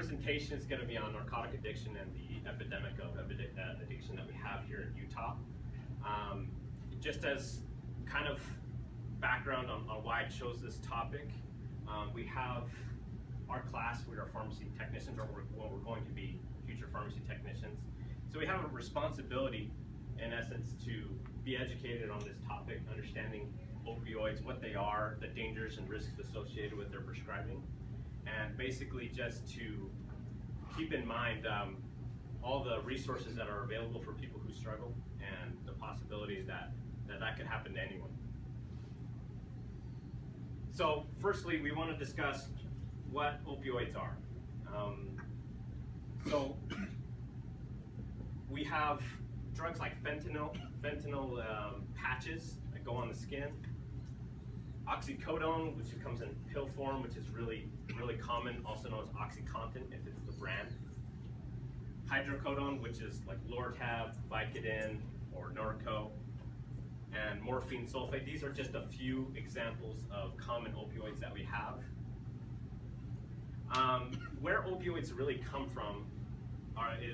presentation is going to be on narcotic addiction and the epidemic of addiction that we have here in Utah. Just as kind of background on why I chose this topic, we have our class, we are pharmacy technicians, or we're going to be future pharmacy technicians. So we have a responsibility, in essence, to be educated on this topic, understanding opioids, what they are, the dangers and risks associated with their prescribing, and basically just to keep in mind all the resources that are available for people who struggle and the possibility that could happen to anyone. So firstly, we want to discuss what opioids are. So we have drugs like fentanyl patches that go on the skin, oxycodone, which comes in pill form, which is really common, also known as OxyContin if it's the brand. Hydrocodone, which is like Lortab, Vicodin, or Norco, and morphine sulfate. These are just a few examples of common opioids that we have. Where opioids really come from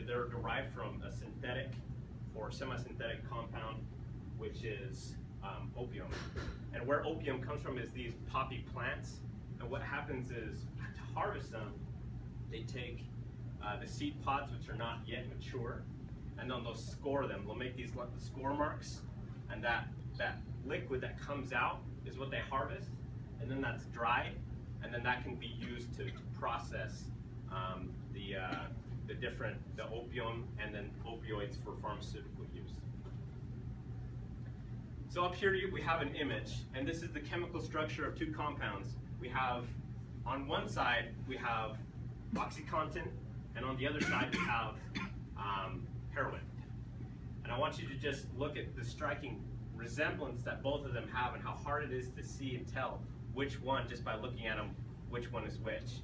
they're derived from a synthetic or semi-synthetic compound, which is opium. And where opium comes from is these poppy plants. And what happens is, to harvest them, they take the seed pods, which are not yet mature, and then they'll score them. They'll make these score marks, and that liquid that comes out is what they harvest, and then that's dried, and then that can be used to process the opium and then opioids for pharmaceutical use. So up here we have an image, and this is the chemical structure of two compounds. We have, on one side, we have OxyContin, and on the other side we have heroin. And I want you to just look at the striking resemblance that both of them have and how hard it is to see and tell which one, just by looking at them, which one is which.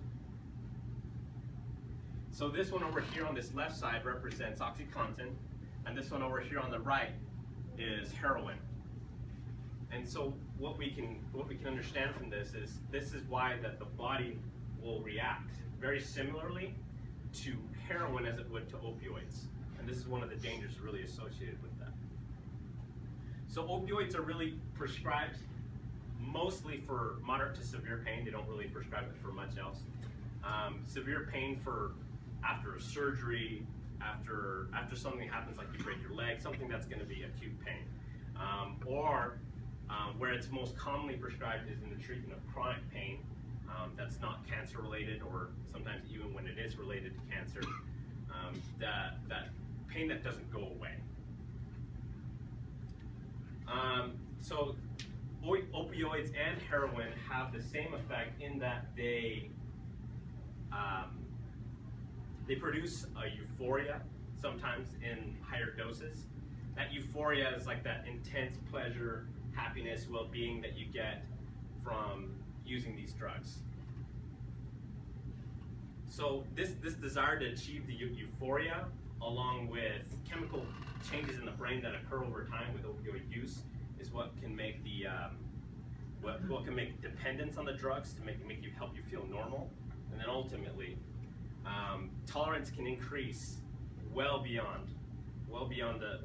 So this one over here on this left side represents OxyContin, and this one over here on the right is heroin. And so what we can understand from this is why that the body will react very similarly to heroin as it would to opioids. And this is one of the dangers really associated with that. So opioids are really prescribed mostly for moderate to severe pain. They don't really prescribe it for much else. Severe pain for after a surgery, after something happens like you break your leg, something that's going to be acute pain. Or where it's most commonly prescribed is in the treatment of chronic pain that's not cancer related, or sometimes even when it is related to cancer, that pain that doesn't go away. So opioids and heroin have the same effect in that they produce a euphoria, sometimes in higher doses. That euphoria is like that intense pleasure, happiness, well-being that you get from using these drugs. So this desire to achieve the euphoria, along with chemical changes in the brain that occur over time with opioid use, is what can make the what can make dependence on the drugs to help you feel normal, and then ultimately tolerance can increase well beyond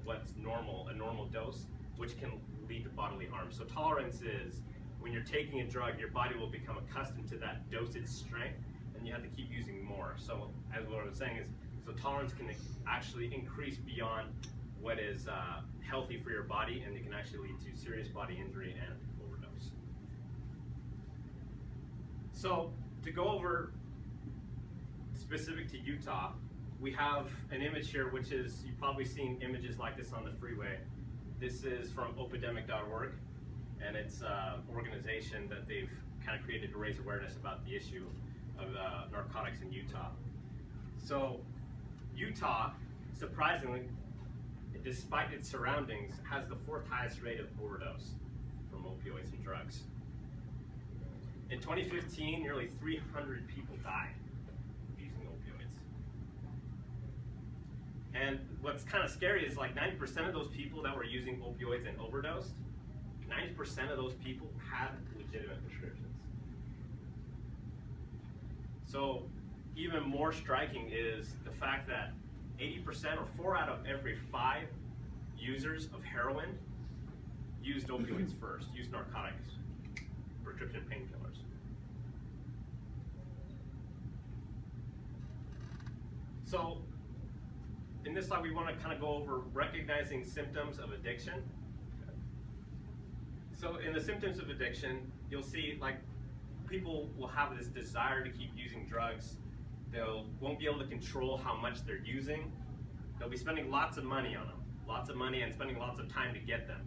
what's normal, a normal dose, which can lead to bodily harm. So tolerance is when you're taking a drug, your body will become accustomed to that dosage strength, and you have to keep using more. So as what I was saying is, so tolerance can actually increase beyond what is healthy for your body, and it can actually lead to serious body injury and overdose. So to go over specific to Utah, we have an image here, which is, you've probably seen images like this on the freeway. This is from opidemic.org, and it's an organization that they've kind of created to raise awareness about the issue of narcotics in Utah. So Utah, surprisingly, despite its surroundings, has the 4th highest rate of overdose from opioids and drugs. In 2015, nearly 300 people died using opioids. And what's kind of scary is like 90% of those people that were using opioids and overdosed, 90% of those people had legitimate prescriptions. So even more striking is the fact that 80% or 4 out of every 5 users of heroin used opioids first, used narcotics, prescription painkillers. So in this slide, we want to kind of go over recognizing symptoms of addiction. So in the symptoms of addiction, you'll see like people will have this desire to keep using drugs. They won't be able to control how much they're using. They'll be spending lots of money on them, lots of money, and spending lots of time to get them.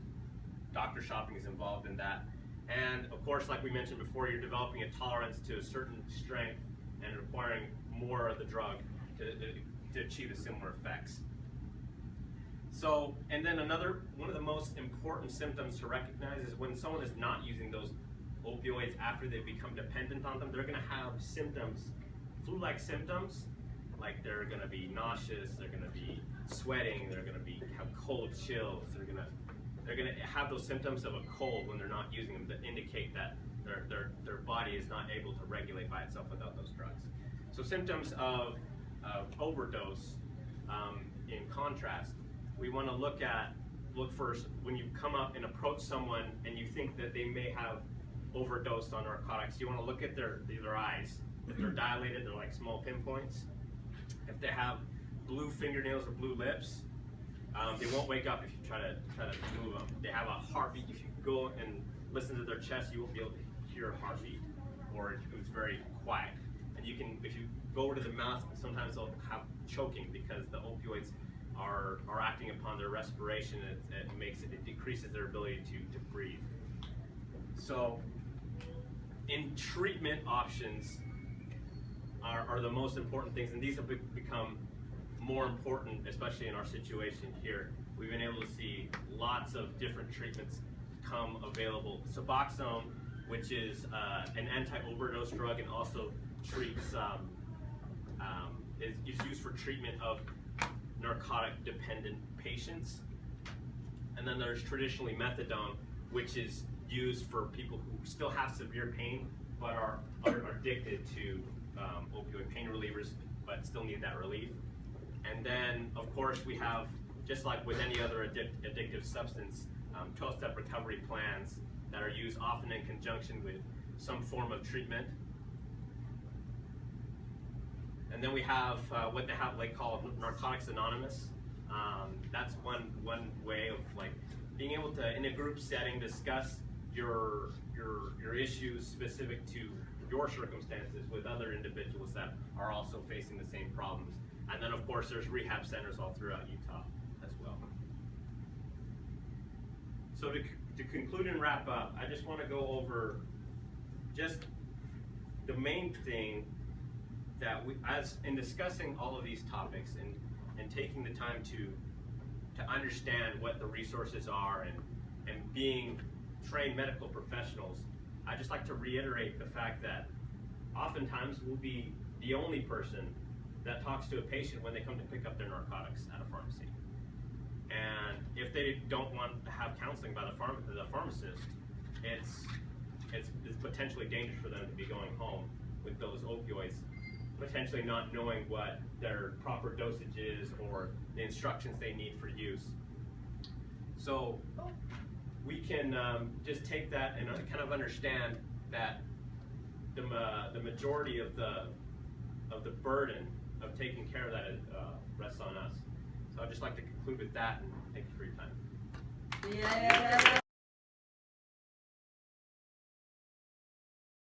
Doctor shopping is involved in that. And of course, like we mentioned before, you're developing a tolerance to a certain strength and requiring more of the drug to achieve the similar effects. So, and then one of the most important symptoms to recognize is when someone is not using those opioids after they become dependent on them, they're gonna have symptoms, flu-like symptoms, like they're gonna be nauseous, they're gonna be sweating, they're gonna have cold chills, they're gonna have those symptoms of a cold when they're not using them that indicate that their body is not able to regulate by itself without those drugs. So symptoms of overdose, in contrast, we want to look first when you come up and approach someone and you think that they may have overdosed on narcotics. You want to look at their eyes. If they're dilated, they're like small pinpoints. If they have blue fingernails or blue lips, they won't wake up if you try to move them. They have a heartbeat. If you go and listen to their chest, you won't be able to hear a heartbeat, or it's very quiet. And you can, if you go over to the mouth, sometimes they'll have choking because the opioids are acting upon their respiration. It decreases their ability to breathe. So in treatment options are the most important things, and these have become more important, especially in our situation here. We've been able to see lots of different treatments come available. Suboxone, which is an anti-overdose drug and also treats, is used for treatment of narcotic dependent patients. And then there's traditionally methadone, which is used for people who still have severe pain but are addicted to opioid pain relievers but still need that relief. And then of course we have, just like with any other addictive substance, 12-step recovery plans that are used often in conjunction with some form of treatment. And then we have what they call Narcotics Anonymous. That's one way of like being able to, in a group setting, discuss your issues specific to your circumstances with other individuals that are also facing the same problems. And then of course there's rehab centers all throughout Utah as well. So to conclude and wrap up, I just want to go over just the main thing that as in discussing all of these topics and taking the time to understand what the resources are and being trained medical professionals, I just like to reiterate the fact that oftentimes we'll be the only person that talks to a patient when they come to pick up their narcotics at a pharmacy. And if they don't want to have counseling by the pharmacist, it's potentially dangerous for them to be going home with those opioids, potentially not knowing what their proper dosage is or the instructions they need for use. So we can just take that and kind of understand that the majority of the burden of taking care of that rests on us. So I'd just like to conclude with that, and thank you for your time. Yeah.